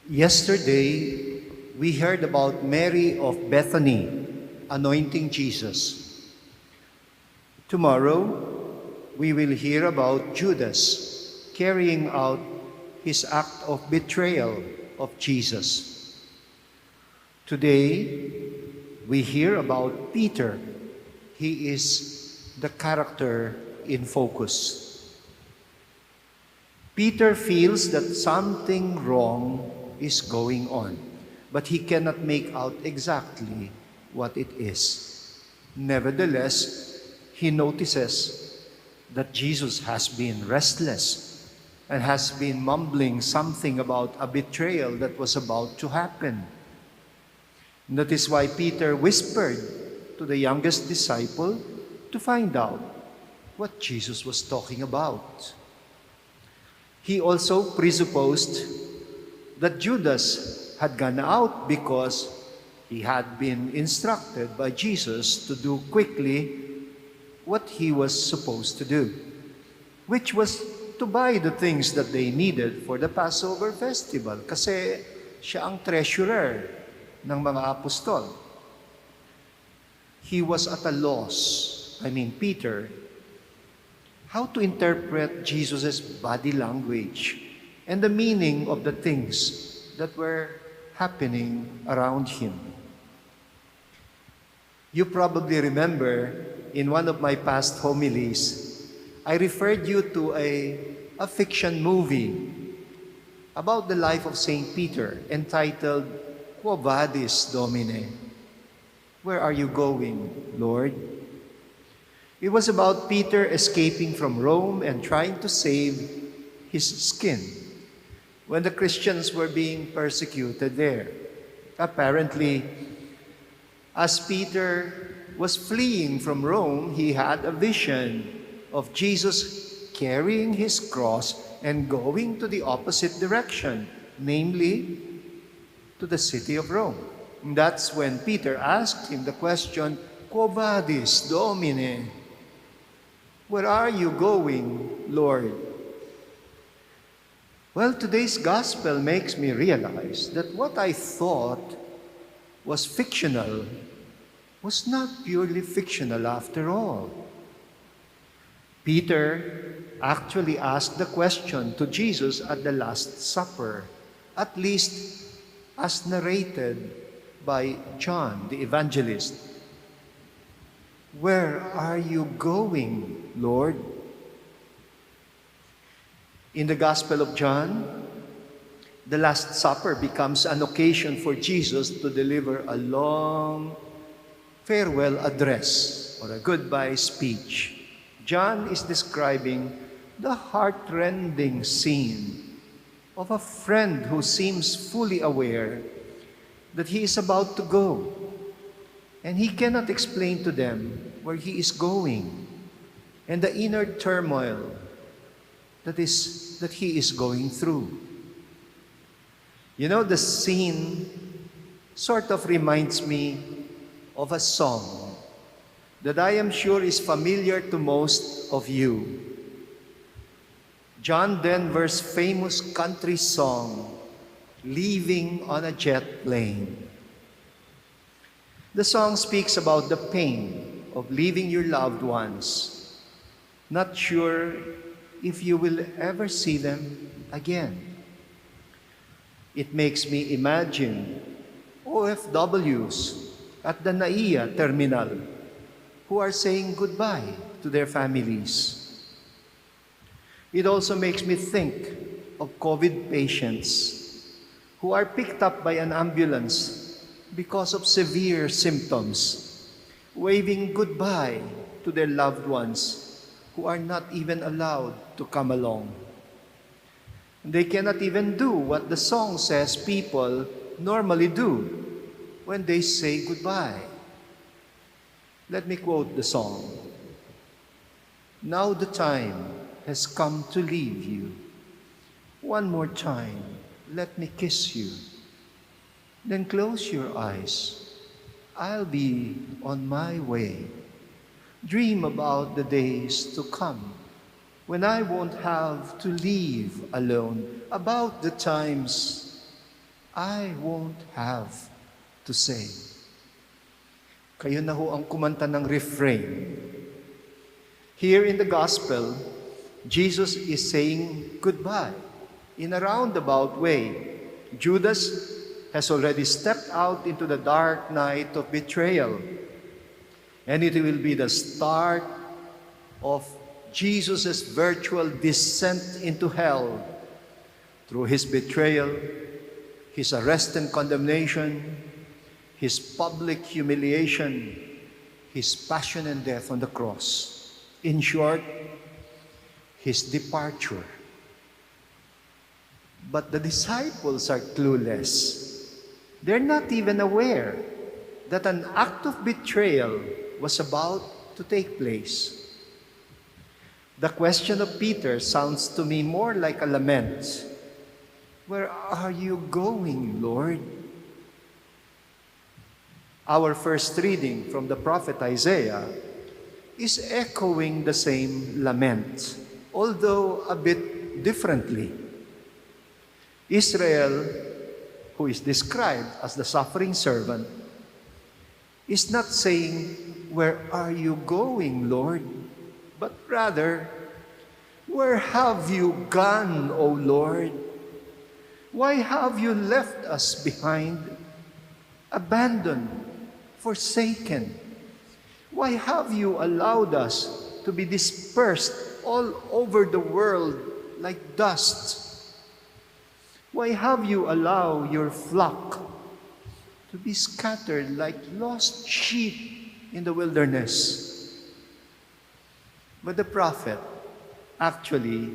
Yesterday, we heard about Mary of Bethany anointing Jesus. Tomorrow, we will hear about Judas carrying out his act of betrayal of Jesus. Today, we hear about Peter. He is the character in focus. Peter feels that something wrong is going on, but he cannot make out exactly what it is. Nevertheless, he notices that Jesus has been restless and has been mumbling something about a betrayal that was about to happen. And that is why Peter whispered to the youngest disciple to find out what Jesus was talking about. He also presupposed that Judas had gone out because he had been instructed by Jesus to do quickly what he was supposed to do, which was to buy the things that they needed for the Passover festival kasi siya ang treasurer ng mga apostol. He was at a loss, Peter, how to interpret Jesus' body language and the meaning of the things that were happening around him. You probably remember in one of my past homilies, I referred you to a fiction movie about the life of Saint Peter entitled Quo Vadis, Domine? Where are you going, Lord? It was about Peter escaping from Rome and trying to save his skin when the Christians were being persecuted there. Apparently, as Peter was fleeing from Rome, he had a vision of Jesus carrying his cross and going to the opposite direction, namely to the city of Rome. And that's when Peter asked him the question, Quo vadis, Domine? Where are you going, Lord? Well, today's gospel makes me realize that what I thought was fictional was not purely fictional after all. Peter actually asked the question to Jesus at the Last Supper, at least as narrated by John the Evangelist. Where are you going, Lord? In the Gospel of John, the Last Supper becomes an occasion for Jesus to deliver a long farewell address or a goodbye speech. John is describing the heart-rending scene of a friend who seems fully aware that he is about to go, and he cannot explain to them where he is going and the inner turmoil that he is going through. You know, the scene sort of reminds me of a song that I am sure is familiar to most of you. John Denver's famous country song, Leaving on a Jet Plane. The song speaks about the pain of leaving your loved ones, not sure if you will ever see them again. It makes me imagine OFWs at the NAIA terminal who are saying goodbye to their families. It also makes me think of COVID patients who are picked up by an ambulance because of severe symptoms, waving goodbye to their loved ones who are not even allowed to come along. They cannot even do what the song says people normally do when they say goodbye. Let me quote the song. Now the time has come to leave you. One more time, let me kiss you. Then close your eyes. I'll be on my way. Dream about the days to come when I won't have to leave alone, about the times I won't have to say. Kayo na ho ang kumanta ng refrain. Here in the gospel, Jesus is saying goodbye in a roundabout way. Judas has already stepped out into the dark night of betrayal, and it will be the start of Jesus' virtual descent into hell through his betrayal, his arrest and condemnation, his public humiliation, his passion and death on the cross. In short, his departure. But the disciples are clueless. They're not even aware that an act of betrayal was about to take place. The question of Peter sounds to me more like a lament. Where are you going, Lord? Our first reading from the prophet Isaiah is echoing the same lament, although a bit differently. Israel, who is described as the suffering servant, is not saying, "Where are you going, Lord?" but rather, "Where have you gone, O Lord? Why have you left us behind, abandoned, forsaken? Why have you allowed us to be dispersed all over the world like dust? Why have you allowed your flock to be scattered like lost sheep in the wilderness?" But the prophet actually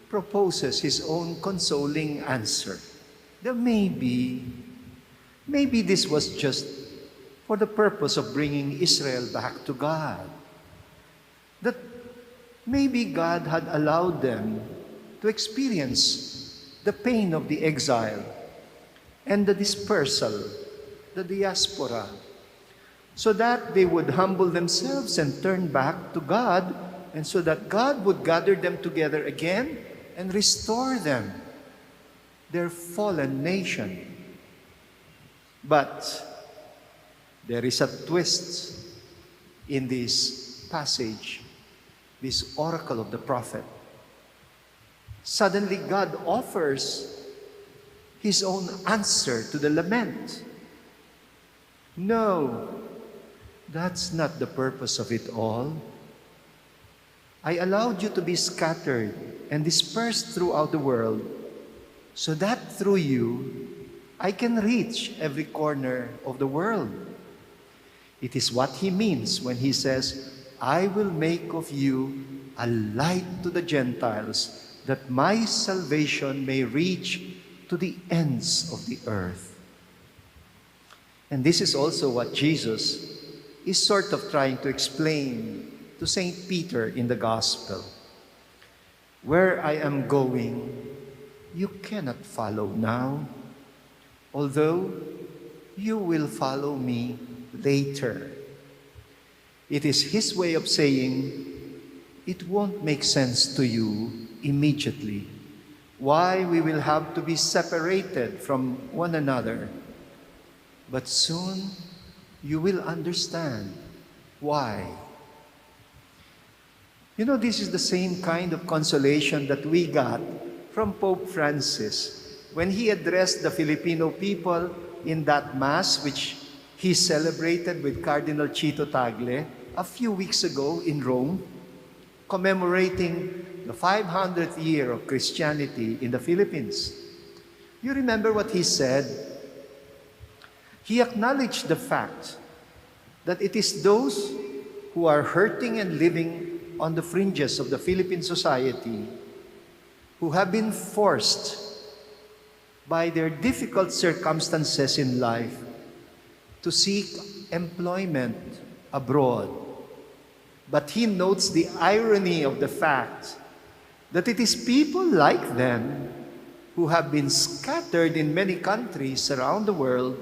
proposes his own consoling answer. That maybe this was just for the purpose of bringing Israel back to God. That maybe God had allowed them to experience the pain of the exile and the dispersal, the diaspora, so that they would humble themselves and turn back to God, and so that God would gather them together again and restore them, their fallen nation. But there is a twist in this passage, this oracle of the prophet. Suddenly, God offers his own answer to the lament. No, that's not the purpose of it all. I allowed you to be scattered and dispersed throughout the world so that through you, I can reach every corner of the world. It is what he means when he says, "I will make of you a light to the Gentiles, that my salvation may reach to the ends of the earth." And this is also what Jesus is sort of trying to explain to St. Peter in the Gospel. Where I am going, you cannot follow now, although you will follow me later. It is his way of saying, it won't make sense to you immediately why we will have to be separated from one another. But soon you will understand why. You know, this is the same kind of consolation that we got from Pope Francis when he addressed the Filipino people in that Mass which he celebrated with Cardinal Chito Tagle a few weeks ago in Rome, commemorating the 500th year of Christianity in the Philippines. You remember what he said? He acknowledged the fact that it is those who are hurting and living on the fringes of the Philippine society who have been forced by their difficult circumstances in life to seek employment abroad. But he notes the irony of the fact that it is people like them who have been scattered in many countries around the world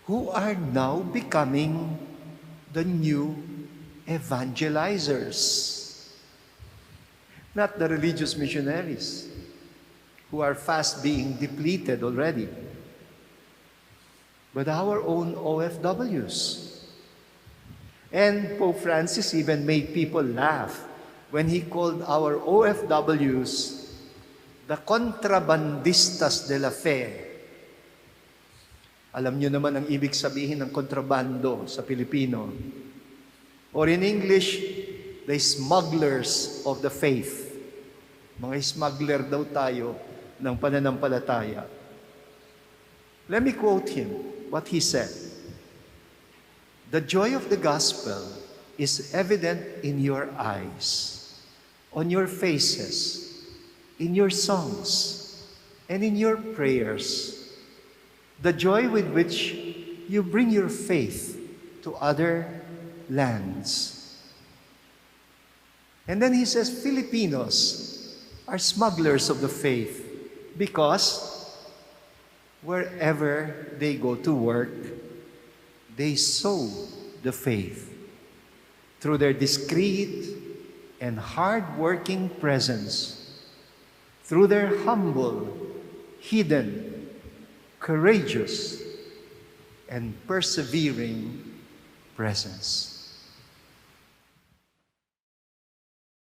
who are now becoming the new evangelizers. Not the religious missionaries who are fast being depleted already, but our own OFWs. And Pope Francis even made people laugh when he called our OFWs the contrabandistas de la fe. Alam niyo naman ang ibig sabihin ng kontrabando sa Pilipino. Or in English, the smugglers of the faith. Mga smuggler daw tayo ng pananampalataya. Let me quote him, what he said. The joy of the gospel is evident in your eyes, on your faces, in your songs, and in your prayers. The joy with which you bring your faith to other lands. And then he says, Filipinos are smugglers of the faith because wherever they go to work, they sow the faith through their discreet and hard-working presence, through their humble, hidden, courageous, and persevering presence.